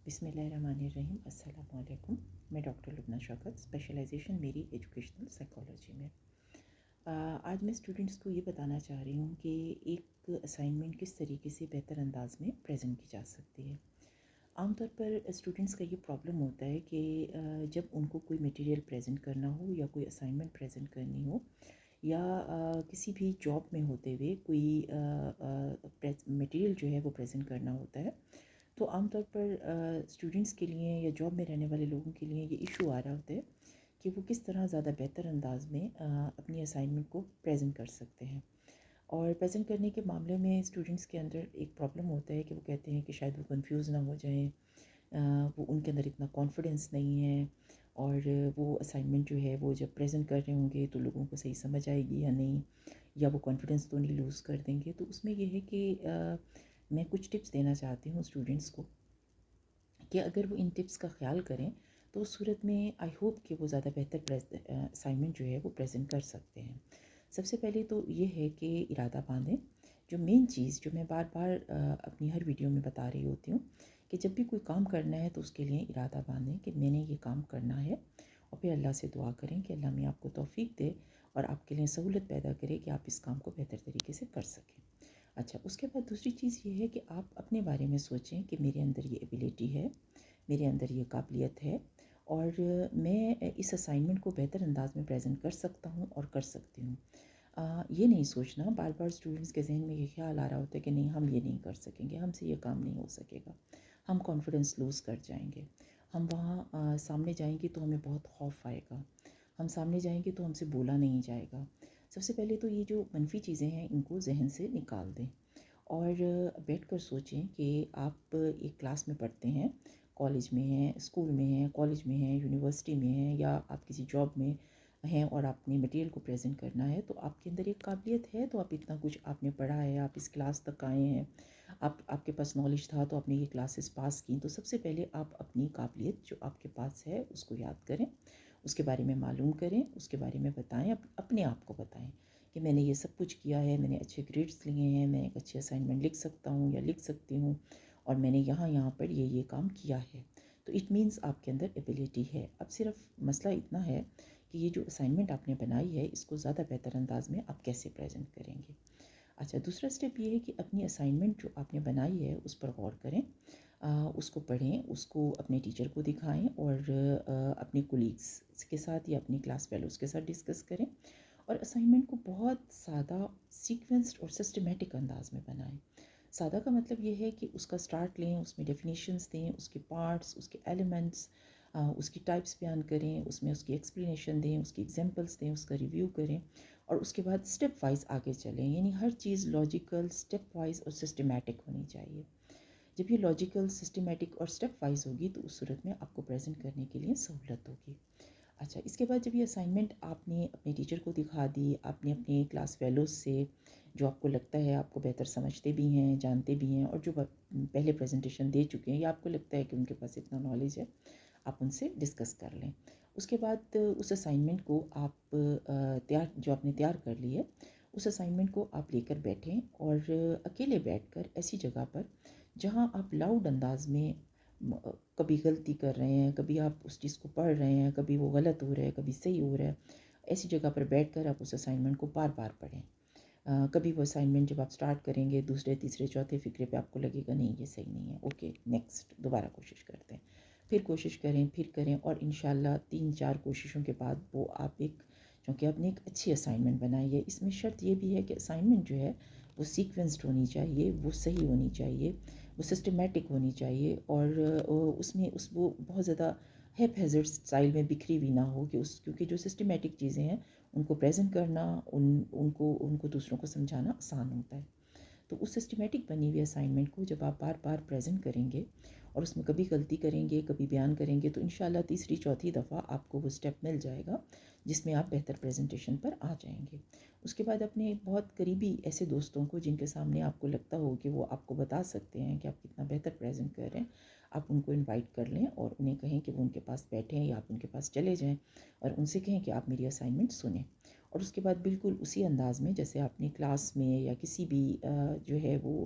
بسم اللہ الرحمن الرحیم. السلام علیکم. میں ڈاکٹر لبنہ شوکت. اسپیشلائزیشن میری ایجوکیشنل سائیکالوجی میں. آج میں اسٹوڈنٹس کو یہ بتانا چاہ رہی ہوں کہ ایک اسائنمنٹ کس طریقے سے بہتر انداز میں پریزنٹ کی جا سکتی ہے. عام طور پر اسٹوڈنٹس کا یہ پرابلم ہوتا ہے کہ جب ان کو کوئی مٹیریل پریزنٹ کرنا ہو یا کوئی اسائنمنٹ پریزنٹ کرنی ہو یا کسی بھی جاب میں ہوتے ہوئے کوئی مٹیریل جو ہے وہ پریزنٹ کرنا ہوتا ہے، تو عام طور پر اسٹوڈنٹس کے لیے یا جاب میں رہنے والے لوگوں کے لیے یہ ایشو آ رہا ہوتا ہے کہ وہ کس طرح زیادہ بہتر انداز میں اپنی اسائنمنٹ کو پریزنٹ کر سکتے ہیں. اور پریزنٹ کرنے کے معاملے میں اسٹوڈنٹس کے اندر ایک پرابلم ہوتا ہے کہ وہ کہتے ہیں کہ شاید وہ کنفیوز نہ ہو جائیں، وہ ان کے اندر اتنا کانفیڈنس نہیں ہے، اور وہ اسائنمنٹ جو ہے وہ جب پریزنٹ کر رہے ہوں گے تو لوگوں کو صحیح سمجھ آئے گی یا نہیں، یا وہ کانفیڈنس تو نہیں لوز کر دیں گے. تو اس میں یہ ہے کہ میں کچھ ٹپس دینا چاہتی ہوں اسٹوڈنٹس کو کہ اگر وہ ان ٹپس کا خیال کریں تو اس صورت میں آئی ہوپ کہ وہ زیادہ بہتر اسائنمنٹ جو ہے وہ پریزنٹ کر سکتے ہیں. سب سے پہلے تو یہ ہے کہ ارادہ باندھیں. جو مین چیز جو میں بار بار اپنی ہر ویڈیو میں بتا رہی ہوتی ہوں کہ جب بھی کوئی کام کرنا ہے تو اس کے لیے ارادہ باندھیں کہ میں نے یہ کام کرنا ہے، اور پھر اللہ سے دعا کریں کہ اللہ میں آپ کو توفیق دے اور آپ کے لیے سہولت پیدا کرے کہ آپ اس کام کو بہتر طریقے سے کر سکیں. اچھا، اس کے بعد دوسری چیز یہ ہے کہ آپ اپنے بارے میں سوچیں کہ میرے اندر یہ ایبیلٹی ہے، میرے اندر یہ قابلیت ہے، اور میں اس اسائنمنٹ کو بہتر انداز میں پریزنٹ کر سکتا ہوں اور کر سکتی ہوں. یہ نہیں سوچنا، بار بار اسٹوڈنٹس کے ذہن میں یہ خیال آ رہا ہوتا ہے کہ نہیں ہم یہ نہیں کر سکیں گے، ہم سے یہ کام نہیں ہو سکے گا، ہم کانفیڈنس لوز کر جائیں گے، ہم وہاں سامنے جائیں گے تو ہمیں بہت خوف آئے گا، ہم سامنے جائیں گے تو ہم سے بولا نہیں جائے گا. سب سے پہلے تو یہ جو منفی چیزیں ہیں ان کو ذہن سے نکال دیں اور بیٹھ کر سوچیں کہ آپ ایک کلاس میں پڑھتے ہیں، کالج میں ہیں، اسکول میں ہیں، کالج میں ہیں، یونیورسٹی میں ہیں، یا آپ کسی جاب میں ہیں اور آپ نے مٹیریل کو پریزنٹ کرنا ہے، تو آپ کے اندر ایک قابلیت ہے، تو آپ اتنا کچھ آپ نے پڑھا ہے، آپ اس کلاس تک آئے ہیں، آپ کے پاس نالج تھا تو آپ نے یہ کلاسز پاس کی. تو سب سے پہلے آپ اپنی قابلیت جو آپ کے پاس ہے اس کو یاد کریں، اس کے بارے میں معلوم کریں، اس کے بارے میں بتائیں، اپنے آپ کو بتائیں کہ میں نے یہ سب کچھ کیا ہے، میں نے اچھے گریڈز لیے ہیں، میں ایک اچھے اسائنمنٹ لکھ سکتا ہوں یا لکھ سکتی ہوں، اور میں نے یہاں پر یہ کام کیا ہے. تو اٹ مینس آپ کے اندر ایبیلٹی ہے. اب صرف مسئلہ اتنا ہے کہ یہ جو اسائنمنٹ آپ نے بنائی ہے اس کو زیادہ بہتر انداز میں آپ کیسے پریزنٹ کریں گے. اچھا، دوسرا اسٹیپ یہ ہے کہ اپنی اسائنمنٹ جو آپ نے بنائی ہے اس پر غور کریں، اس کو پڑھیں، اس کو اپنے ٹیچر کو دکھائیں اور اپنے کولیگس کے ساتھ یا اپنی کلاس فیلوز کے ساتھ ڈسکس کریں، اور اسائنمنٹ کو بہت سادہ، سیکوینسڈ اور سسٹمیٹک انداز میں بنائیں. سادہ کا مطلب یہ ہے کہ اس کا سٹارٹ لیں، اس میں ڈیفینیشنز دیں، اس کے پارٹس، اس کے ایلیمنٹس، اس کی ٹائپس بیان کریں، اس میں اس کی ایکسپلینیشن دیں، اس کی ایگزامپلس دیں، اس کا ریویو کریں، اور اس کے بعد اسٹیپ وائز آگے چلیں. یعنی ہر چیز لاجیکل، اسٹیپ وائز اور سسٹمیٹک ہونی چاہیے. جب یہ لاجیکل، سسٹمیٹک اور اسٹیپ وائز ہوگی تو اس صورت میں آپ کو پریزنٹ کرنے کے لیے سہولت ہوگی. اچھا، اس کے بعد جب یہ اسائنمنٹ آپ نے اپنے ٹیچر کو دکھا دی، آپ نے اپنے کلاس فیلوز سے جو آپ کو لگتا ہے آپ کو بہتر سمجھتے بھی ہیں، جانتے بھی ہیں، اور جو پہلے پریزنٹیشن دے چکے ہیں یا آپ کو لگتا ہے کہ ان کے پاس اتنا نالج ہے، آپ ان سے ڈسکس کر لیں. اس کے بعد اس اسائنمنٹ کو آپ جو آپ نے تیار کر لی ہے اس اسائنمنٹ کو آپ لے کر بیٹھیں، اور اکیلے بیٹھ کر ایسی جگہ پر جہاں آپ لاؤڈ انداز میں کبھی غلطی کر رہے ہیں، کبھی آپ اس چیز کو پڑھ رہے ہیں، کبھی وہ غلط ہو رہا ہے، کبھی صحیح ہو رہا ہے، ایسی جگہ پر بیٹھ کر آپ اس اسائنمنٹ کو بار بار پڑھیں. کبھی وہ اسائنمنٹ جب آپ سٹارٹ کریں گے دوسرے تیسرے چوتھے فقرے پہ آپ کو لگے گا نہیں یہ صحیح نہیں ہے، اوکے نیکسٹ، دوبارہ کوشش کرتے ہیں، پھر کوشش کریں، پھر کریں، اور انشاءاللہ 3-4 کوششوں کے بعد وہ آپ چونکہ آپ نے ایک اچھی اسائنمنٹ بنائی ہے. اس میں شرط یہ بھی ہے کہ اسائنمنٹ جو ہے وہ سیکوینسڈ ہونی چاہیے، وہ صحیح ہونی چاہیے، وہ سسٹمیٹک ہونی چاہیے، اور اس میں وہ بہت زیادہ ہیپ ہیزرڈ اسٹائل میں بکھری ہوئی نہ ہو، کیونکہ جو سسٹمیٹک چیزیں ہیں ان کو پریزنٹ کرنا، ان کو دوسروں کو سمجھانا آسان ہوتا ہے. تو اس سسٹمیٹک بنی ہوئی اسائنمنٹ کو جب آپ بار بار پریزنٹ کریں گے اور اس میں کبھی غلطی کریں گے، کبھی بیان کریں گے، تو انشاءاللہ تیسری چوتھی دفعہ آپ کو وہ اسٹیپ مل جائے گا جس میں آپ بہتر پریزنٹیشن پر آ جائیں گے. اس کے بعد اپنے بہت قریبی ایسے دوستوں کو جن کے سامنے آپ کو لگتا ہو کہ وہ آپ کو بتا سکتے ہیں کہ آپ کتنا بہتر پریزنٹ کر رہے ہیں، آپ ان کو انوائٹ کر لیں اور انہیں کہیں کہ وہ ان کے پاس بیٹھیں یا آپ ان کے پاس چلے جائیں اور ان سے کہیں کہ آپ میری اسائنمنٹ سنیں. اور اس کے بعد بالکل اسی انداز میں جیسے آپ نے کلاس میں یا کسی بھی جو ہے وہ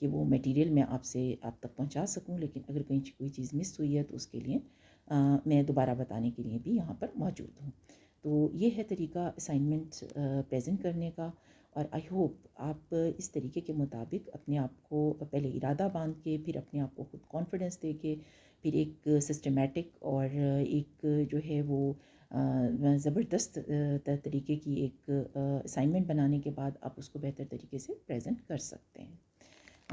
کہ وہ میٹیریل میں آپ تک پہنچا سکوں، لیکن اگر کہیں کوئی چیز مس ہوئی ہے تو اس کے لیے میں دوبارہ بتانے کے لیے بھی یہاں پر موجود ہوں. تو یہ ہے طریقہ اسائنمنٹ پریزنٹ کرنے کا، اور آئی ہوپ آپ اس طریقے کے مطابق اپنے آپ کو پہلے ارادہ باندھ کے، پھر اپنے آپ کو خود کانفیڈنس دے کے، پھر ایک سسٹمیٹک اور ایک جو ہے وہ زبردست طریقے کی ایک اسائنمنٹ بنانے کے بعد آپ اس کو بہتر طریقے سے پریزنٹ کر سکتے ہیں.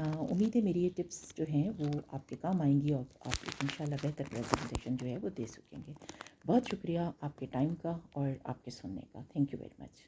امید ہے میری یہ ٹپس جو ہیں وہ آپ کے کام آئیں گی، اور آپ ایک انشاءاللہ بہتر پریزنٹیشن جو ہے وہ دے سکیں گے. بہت شکریہ آپ کے ٹائم کا اور آپ کے سننے کا. Thank you very much.